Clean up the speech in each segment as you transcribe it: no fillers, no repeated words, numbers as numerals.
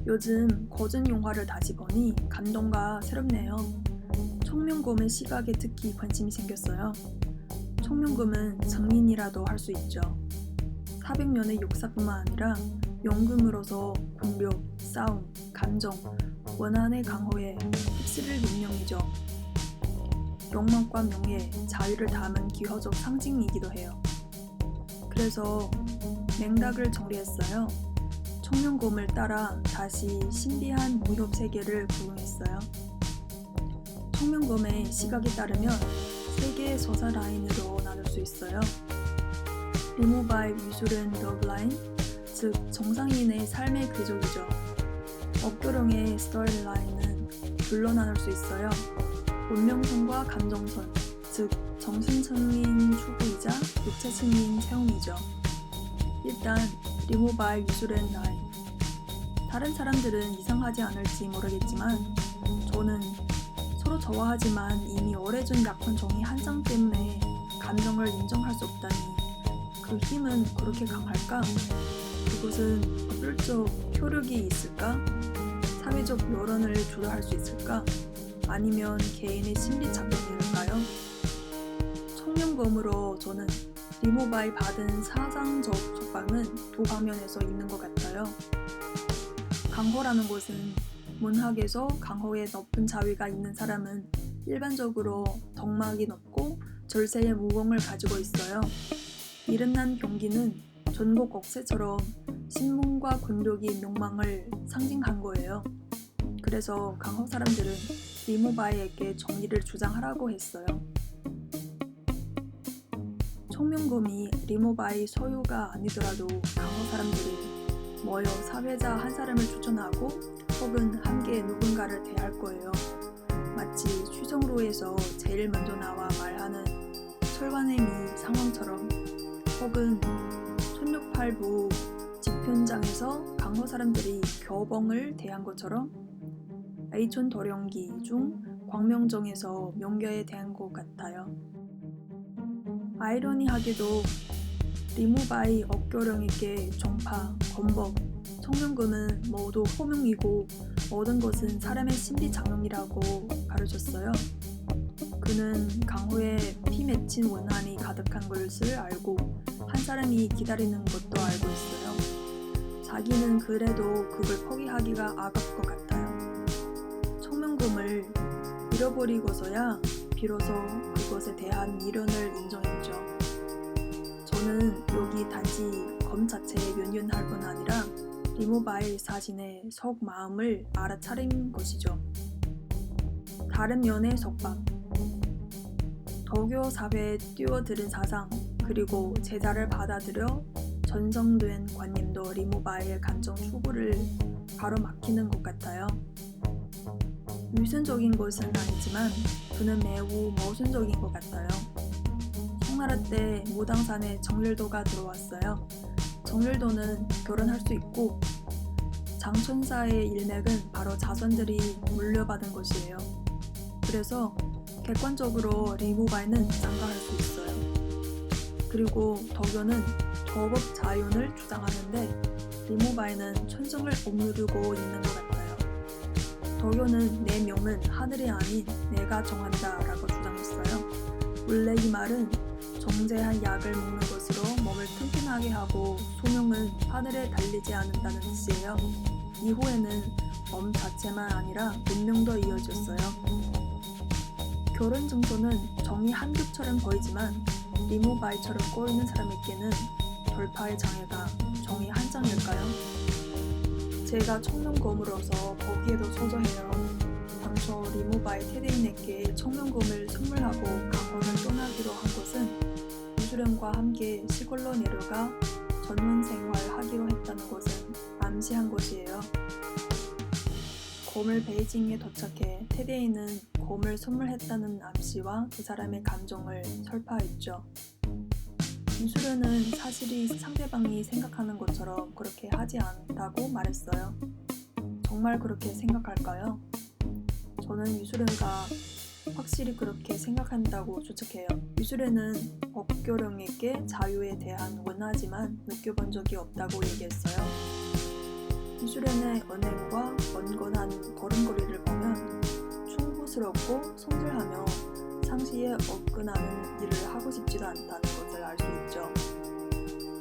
요즘 거진 영화를 다시 보니 감동과 새롭네요. 청명곰의 시각에 특히 관심이 생겼어요. 청명곰은 장인이라도 할 수 있죠. 400년의 역사뿐만 아니라 연금으로서 권력, 싸움, 감정, 원한의 강호에 휩쓸릴 운명이죠. 욕망과 명예, 자유를 담은 기호적 상징이기도 해요. 그래서 맥락을 정리했어요. 청명곰을 따라 다시 신비한 무협 세계를 구경했어요. 청명곰의 시각에 따르면 세 개의 서사 라인으로 나눌 수 있어요. 리모바의 미술은 러브 라인, 즉 정상인의 삶의 궤적이죠. 억교령의 스토리 라인은 둘로 나눌 수 있어요. 운명선과 감정선, 즉 정신층인 추구이자 육체층인 체험이죠. 일단 리모바의 미술은 라인. 다른 사람들은 이상하지 않을지 모르겠지만 저는 서로 좋아하지만 이미 오래전 약혼 종이 한 장 때문에 감정을 인정할 수 없다니 그 힘은 그렇게 강할까? 그것은 법률적 효력이 있을까? 사회적 여론을 주도할 수 있을까? 아니면 개인의 심리 작용일까요? 청명검으로 저는 리모바이 받은 사상적 속박은 두 방면에서 있는 것 같아요. 강호라는 것은 문학에서 강호에 높은 자위가 있는 사람은 일반적으로 덕막이 높고 절세의 무공을 가지고 있어요. 이름난 병기는 전국 억새처럼 신분과 권력이 욕망을 상징한 거예요. 그래서 강호 사람들은 리모바이에게 정의를 주장하라고 했어요. 청명검이 리모바이 소유가 아니더라도 강호 사람들이 모여 사회자 한 사람을 추천하고 혹은 함께 누군가를 대할 거예요. 마치 취성로에서 제일 먼저 나와 말하는 철관의 미 상황처럼, 혹은 천육팔부 집현장에서 강호 사람들이 교봉을 대한 것처럼, 애촌 도령기 중 광명정에서 명교에 대한 것 같아요. 아이러니하게도 리모바이 억교령에게 정파, 건법, 청명금은 모두 호명이고 모든 것은 사람의 심리 작용이라고 가르쳤어요. 그는 강호에 피 맺힌 원한이 가득한 것을 알고 한 사람이 기다리는 것도 알고 있어요. 자기는 그래도 그걸 포기하기가 아깝 것 같아요. 청명금을 잃어버리고서야 비로소 그것에 대한 미련을 인정했죠. 저는 여기 단지 검 자체에 연연할 뿐 아니라 리모바이 사진의 속마음을 알아차린 것이죠. 다른 면의 속박, 도교 사회에 뛰어드는 사상, 그리고 제자를 받아들여 전성된 관념도 리모바이의 감정 추구를 가로막히는 것 같아요. 위선적인 것은 아니지만 그는 매우 모순적인 것 같아요. 청나라 때 무당산에 정렬도가 들어왔어요. 정렬도는 결혼할 수 있고 장천사의 일맥은 바로 자손들이 물려받은 것이에요. 그래서 객관적으로 리모바이는 장가할 수 있어요. 그리고 도교는 도법 자윤을 주장하는데 리모바이는 천성을 억누르고 있는 것 같아요. 도교는 내 명은 하늘이 아닌 내가 정한다 라고 주장했어요. 원래 이 말은 정제한 약을 먹는 것으로 몸을 튼튼하게 하고 소명은 하늘에 달리지 않는다는 뜻이에요. 이후에는 몸 자체만 아니라 운명도 이어졌어요. 결혼 증서는 정이 한 겹처럼 보이지만 리모바이처럼 꼬이는 사람에게는 돌파의 장애가 정이 한 장일까요? 제가 청명검으로서 보기에도 소저해요. 당초 리모바이 테데인에게 청명검을 선물하고 강호를 떠나기로 한 것은 유수령과 함께 시골로 내려가 전문 생활하기로 했다는 것은 암시한 것이에요. 검을 베이징에 도착해 테데인은 검을 선물했다는 암시와 그 사람의 감정을 설파했죠. 유수령은 사실이 상대방이 생각하는 것처럼 그렇게 하지 않다고 말했어요. 정말 그렇게 생각할까요? 저는 유수령가 확실히 그렇게 생각한다고 추측해요. 유수령은 억교령에게 자유에 대한 원하지만 느껴본 적이 없다고 얘기했어요. 유수련의 언행과 언건한 걸음걸이를 보면 충고스럽고 성질하며 상시에 업근하는 일을 하고 싶지도 않다는 것을 알 수 있죠.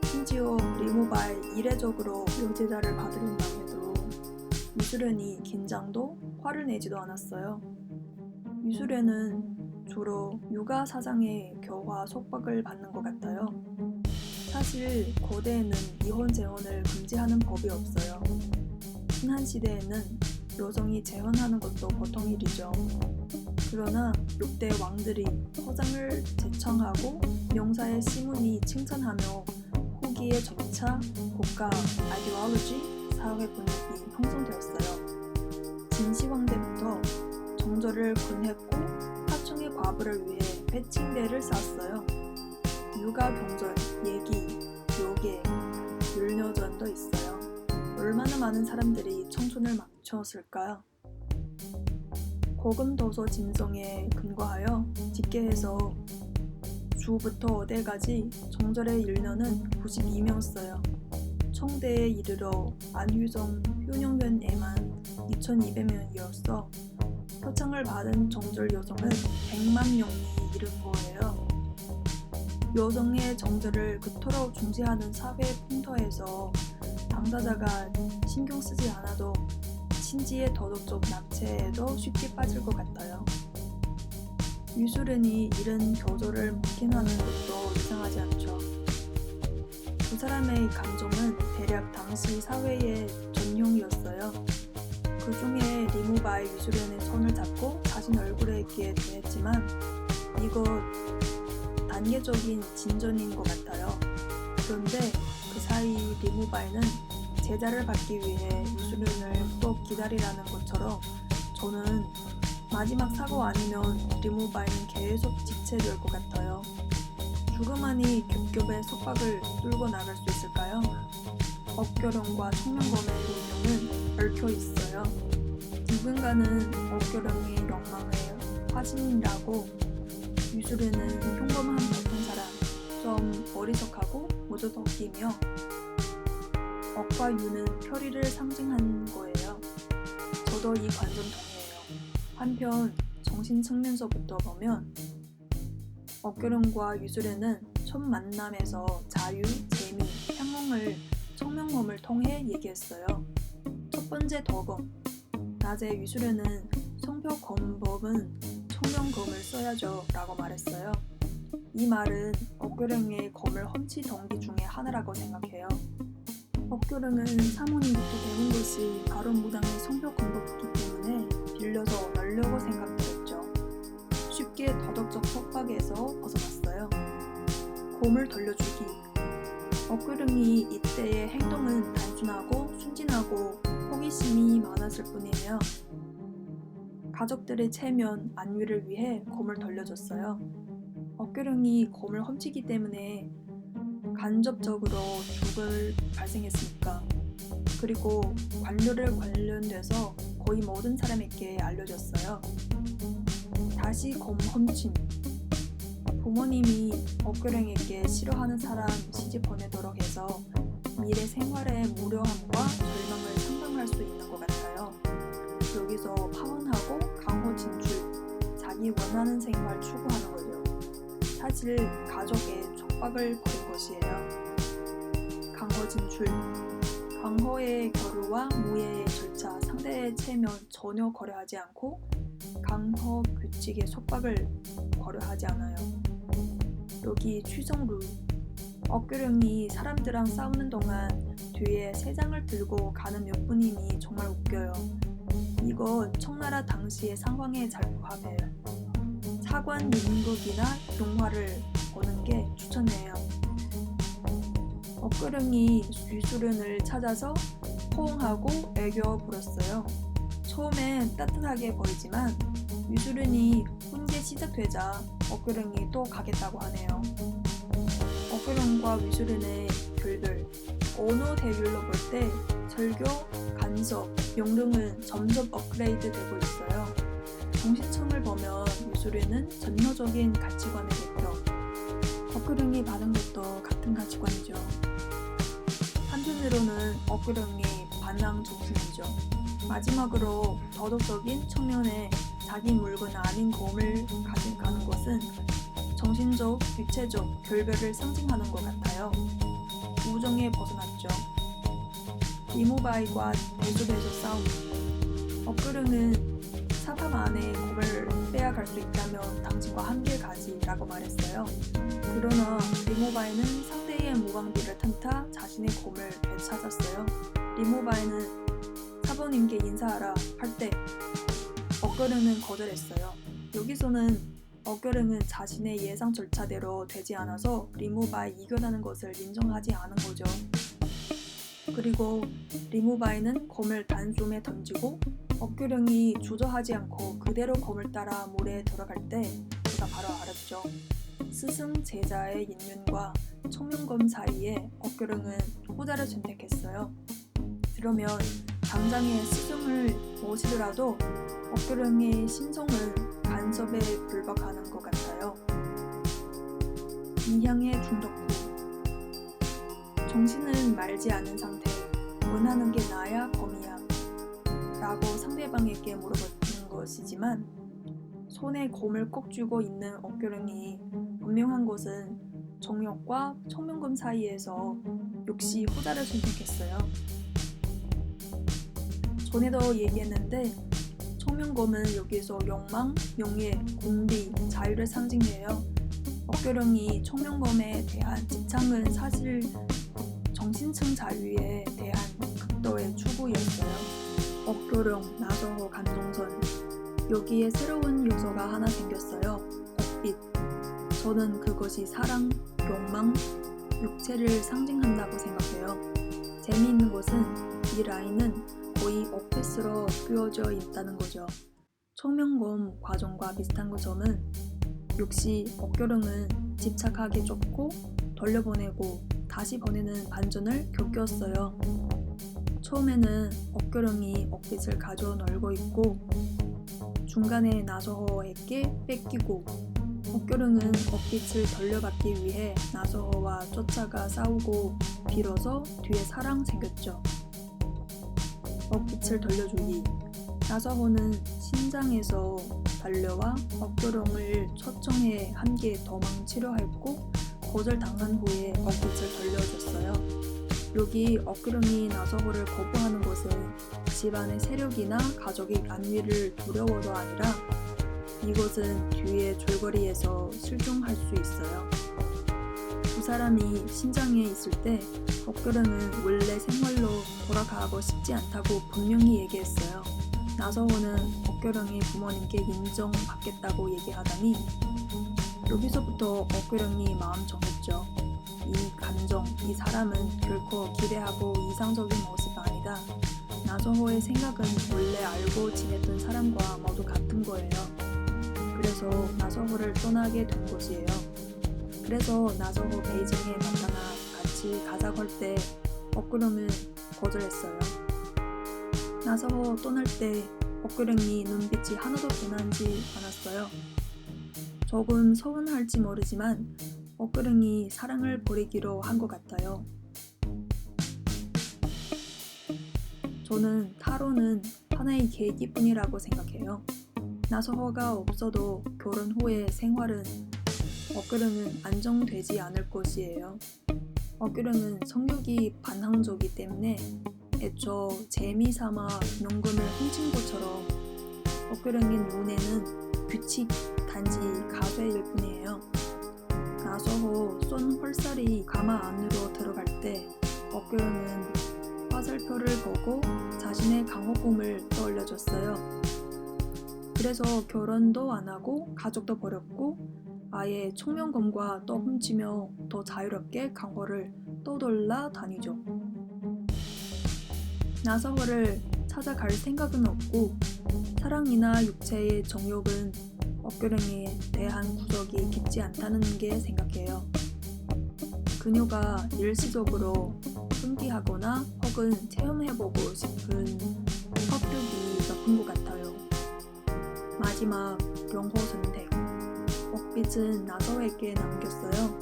심지어 리모바에 이례적으로 여제자를 받으린다고 해도 유수련이 긴장도 화를 내지도 않았어요. 유수련은 주로 육아 사장의 교화 속박을 받는 것 같아요. 사실 고대에는 이혼 재혼을 금지하는 법이 없어요. 신한 시대에는 여성이 재혼하는 것도 보통 일이죠. 그러나 6대 왕들이 허장을 제청하고 명사의 시문이 칭찬하며 후기에 점차 국가 아이디올로지 사회 분위기 형성되었어요. 진시황 때부터 정절을 권했고 하청의 과부를 위해 패칭대를 쌓았어요. 육아 경전, 예기, 요괴, 율녀전도 있어요. 얼마나 많은 사람들이 청춘을 맞추었을까요? 고금도서 진성에 근거하여 집계해서 주부터 어대까지 정절의 율녀는 92명 써요. 청대에 이르러 안휴성 효령변에만 2200명이었어 표창을 받은 정절 여성은 100만 명이 이른 거예요. 여성의 정절을 그토록 중시하는 사회 풍토에서 당사자가 신경 쓰지 않아도 신지의 도덕적 낙체에도 쉽게 빠질 것 같아요. 유수련이 이런 교조를 묵인하는 것도 이상하지 않죠. 두 사람의 감정은 대략 당시 사회의 전형이었어요. 그 중에 리무바의 유수련의 손을 잡고 자신 얼굴에 있게 대했지만 이거 단계적인 진전인 것 같아요. 그런데 그 사이 리무바이는 제자를 받기 위해 유수련을 또 기다리라는 것처럼 저는 마지막 사고 아니면 리무바이는 계속 지체될 것 같아요. 죽음만이 겹겹의 속박을 뚫고 나갈 수 있을까요? 억교령과 청명검의 운명은 얽혀 있어요. 누군가는 억교령의 욕망을 화신이라고 유수련은 평범한 보통 사람, 좀 어리석하고 무조덕이며 억과 유는 표리를 상징한 거예요. 저도 이 관점 동의해요. 한편 정신 측면서부터 보면 억교령과 유수련은 첫 만남에서 자유, 재미, 향응을 청명검을 통해 얘기했어요. 첫 번째 덕검, 낮에 유수련은 성표검법은 청명검을 써야죠 라고 말했어요. 이 말은 억교령의 검을 험치 동기 중에 하나라고 생각해요. 억교령은 사모님부터 배운 것이 바로무당의 성표검법이기 때문에 빌려서 넣으려고 생각했죠. 쉽게 도덕적 속박에서 벗어났어요. 곰을 돌려주기. 억교령이 이때의 행동은 단순하고 순진하고 호기심이 많았을 뿐이에요. 가족들의 체면, 안위를 위해 곰을 돌려줬어요. 억교령이 곰을 훔치기 때문에 간접적으로 죽을 발생했으니까. 그리고 관료를 관련돼서 거의 모든 사람에게 알려졌어요. 다시 곰 훔침. 부모님이 억교령에게 싫어하는 사람 시집 보내도록 해서 미래 생활의 무료함과 절망을 상상할 수 있는 것 같아요. 여기서 파혼하고 강호 진출, 자기 원하는 생활 추구하는 거죠. 사실 가족의 촉박을 벌인 것이에요. 강호 진출. 강호의 겨루와 무예의 절차, 상대의 체면 전혀 고려하지 않고 강호 규칙의 속박을 고려하지 않아요. 여기 취정루. 억교령이 사람들랑 싸우는 동안 뒤에 세 장을 들고 가는 몇 분임이 정말 웃겨요. 이거 청나라 당시의 상황에 잘 부합해요. 사관 연극이나 영화를 보는 게 추천해요. 억교령이 유수련을 찾아서 포옹하고 애교 부렸어요. 처음엔 따뜻하게 보이지만 유수련이 훈계 시작되자 억교령이 또 가겠다고 하네요. 억교령과 유수련의 결별, 언어 대결로 볼 때 절교, 간섭, 명령은 점점 업그레이드 되고 있어요. 정신청을 보면 유수련은 전혀적인 가치관의 대표, 억교령이 받은 것도 같은 가치관이죠. 한편으로는 억교령이 반항 정신이죠. 마지막으로 도덕적인 측면에 자기 물건 아닌 검을 가져가는 것은 정신적, 육체적 결별을 상징하는 것 같아요. 우정에 벗어났죠. 리무바이와 대숲에서 싸움. 엇그릉은 사방 안에 검을 빼앗갈 수 있다면 당신과 함께 가지라고 말했어요. 그러나 리무바이는 상대의 무방비를 틈타 자신의 검을 되찾았어요. 리무바이는 사부님께 인사하라 할 때 엇그릉은 거절했어요. 여기서는 엇그릉은 자신의 예상 절차대로 되지 않아서 리무바이 이겨나는 것을 인정하지 않은 거죠. 그리고 리무바이는 검을 단숨에 던지고 엇그릉이 주저하지 않고 그대로 검을 따라 물에 들어갈 때 그가 바로 알았죠. 스승 제자의 인연과 청명검 사이에 엇그릉은 후자를 선택했어요. 그러면 당장의 스승을 모시더라도 엇그릉의 신성은 간섭에 불과하는 것 같아요. 이향의 중독부. 정신은 말지 않은 상태. 원하는 게 나야 검이야 라고 상대방에게 물어보는 것이지만 손에 검을 꼭 쥐고 있는 엇그릉이 분명한 것은 정욕과 청명검 사이에서 역시 후자를 선택했어요. 전에도 얘기했는데 청명검은 여기서 욕망, 명예, 공비, 자유를 상징해요. 엇그릉이 청명검에 대한 집착은 사실 정신층 자유에 대한 극도의 추구였어요. 엇그릉, 나서호, 감정선. 여기에 새로운 요소가 하나 생겼어요. 엇빛. 저는 그것이 사랑, 욕망, 육체를 상징한다고 생각해요. 재미있는 것은 이 라인은 거의 엇빛으로 그어져 있다는 거죠. 청명검 과정과 비슷한 점은 역시 엇그릉은 집착하기 좋고 돌려보내고 다시 보내는 반전을 겪었어요. 처음에는 엇그릉이 엇빛을 가져 놀고 있고 중간에 나서호에게 뺏기고 엇그릉은 엇빛을 돌려받기 위해 나서호와 쫓아가 싸우고 비로소 뒤에 사랑 생겼죠. 엇빛을 돌려주기. 나서호는 신장에서 달려와 엇그릉을 초청해 함께 도망치려 했고 거절당한 후에 엇빛을 돌려줬어요. 여기 엇그릉이 나서호를 거부하는 것은 집안의 세력이나 가족의 안위를 두려워도 아니라 이것은 뒤에 줄거리에서 실종할 수 있어요. 두 사람이 신장에 있을 때 엇그릉은 원래 생활로 돌아가고 싶지 않다고 분명히 얘기했어요. 나서호는 엇그릉이 부모님께 인정받겠다고 얘기하다니 여기서부터 엇그릉이 마음 정했죠. 이 감정, 이 사람은 결코 기대하고 이상적인 모습 아니다. 나서호의 생각은 원래 알고 지냈던 사람과 모두 같은 거예요. 그래서 나서호를 떠나게 된 것이에요. 그래서 나서호 베이징에 나타나 같이 가자고 할 때 엇그릉은 거절했어요. 나서호 떠날 때 엇그릉이 눈빛이 하나도 변하지 않았어요. 조금 서운할지 모르지만 엇그릉이 사랑을 버리기로 한 것 같아요. 저는 타로는 하나의 계기뿐이라고 생각해요. 나서호가 없어도 결혼 후의 생활은 엇그릉은 안정되지 않을 것이에요. 엇그릉은 성격이 반항적이기 때문에 애초 재미삼아 명금을 훔친 것처럼 엇그릉의 눈에는 규칙 단지 가쇠일 뿐이에요. 나서호 쏜 활살이 가마 안으로 들어갈 때 엇그릉은 화살표를 보고 자신의 강호꿈을 떠올려줬어요. 그래서 결혼도 안 하고 가족도 버렸고 아예 청명검과 또 훔치며 더 자유롭게 강호를 떠돌라 다니죠. 나서호를 찾아갈 생각은 없고 사랑이나 육체의 정욕은 엇그릉에 대한 구석이 깊지 않다는 게 생각해요. 그녀가 일시적으로 fun기하거나 혹은 체험해보고 싶은 성격이 높은 것 같아요. 마지막 경호 선택. 엇빛은 나서호에게 남겼어요.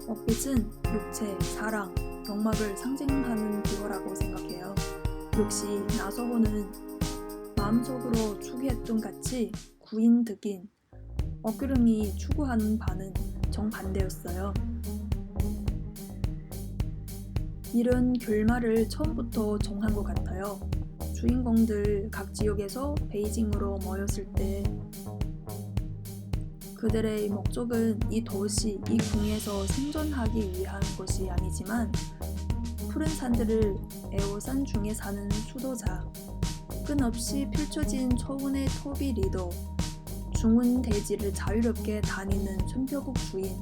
엇빛은 육체, 사랑, 영막을 상징하는 기호라고 생각해요. 역시 나서호는 마음속으로 추구했던 같이 구인 득인, 어그릉이 추구하는 바는 정반대였어요. 이런 결말을 처음부터 정한 것 같아요. 주인공들 각 지역에서 베이징으로 모였을 때 그들의 목적은 이 도시, 이 궁에서 생존하기 위한 것이 아니지만 푸른 산들을 에워싼 중에 사는 수도자, 끝없이 펼쳐진 초원의 토비 리더, 중운 대지를 자유롭게 다니는 천표국 주인.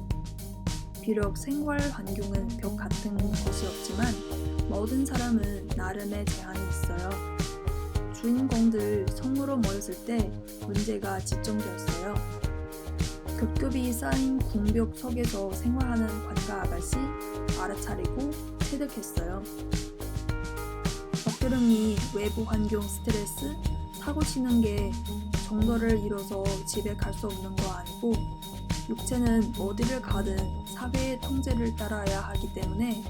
비록 생활 환경은 벽 같은 것이 없지만 모든 사람은 나름의 제한이 있어요. 주인공들 성으로 모였을 때 문제가 집중되었어요. 겹겹이 쌓인 궁벽 속에서 생활하는 관가 아가씨 알아차리고 체득했어요. 어그릉이 외부 환경 스트레스, 사고 치는 게 정도를 잃어서 집에 갈 수 없는 거 아니고 육체는 어디를 가든 사회의 통제를 따라야 하기 때문에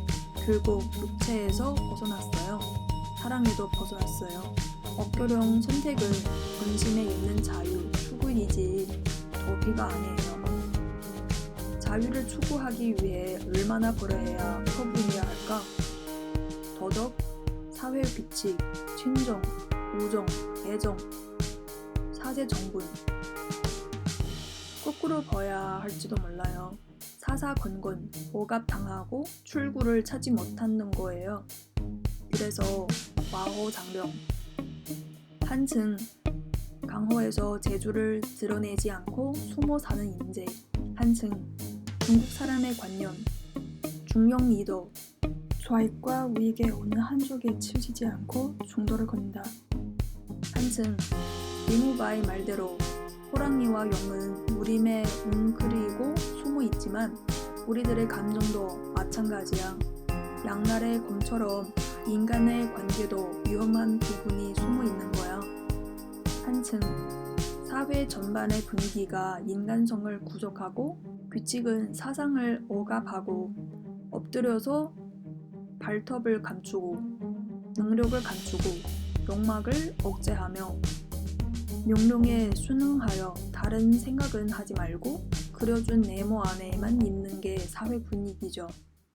결국 육체에서 벗어났어요. 사랑에도 벗어났어요. 어그릉 선택은 본심에 있는 자유, 추구이지 도피가 아니에요. 자유를 추구하기 위해 얼마나 벌어야 처분해야 할까? 도덕, 사회 규칙, 친정, 우정, 애정, 사제 정분. 거꾸로 봐야 할지도 몰라요. 사사건건, 억압당하고 출구를 찾지 못하는 거예요. 그래서 와호장령. 한층 강호에서 재주를 드러내지 않고 숨어 사는 인재. 한층 중국 사람의 관념, 중령 리더. 좌익과 우익의 어느 한쪽에 치우치지 않고 중도를 건다. 한층 리무바의 말대로 호랑이와 용은 무림에 웅크리고 숨어 있지만 우리들의 감정도 마찬가지야. 양날의 검처럼 인간의 관계도 위험한 부분이 숨어 있는 거야. 한층 사회 전반의 분위기가 인간성을 구속하고 규칙은 사상을 억압하고 엎드려서 발톱을 감추고 능력을 감추고 욕망을 억제하며 명령에 순응하여 다른 생각은 하지 말고 그려준 네모 안에만 있는 게 사회 분위기죠.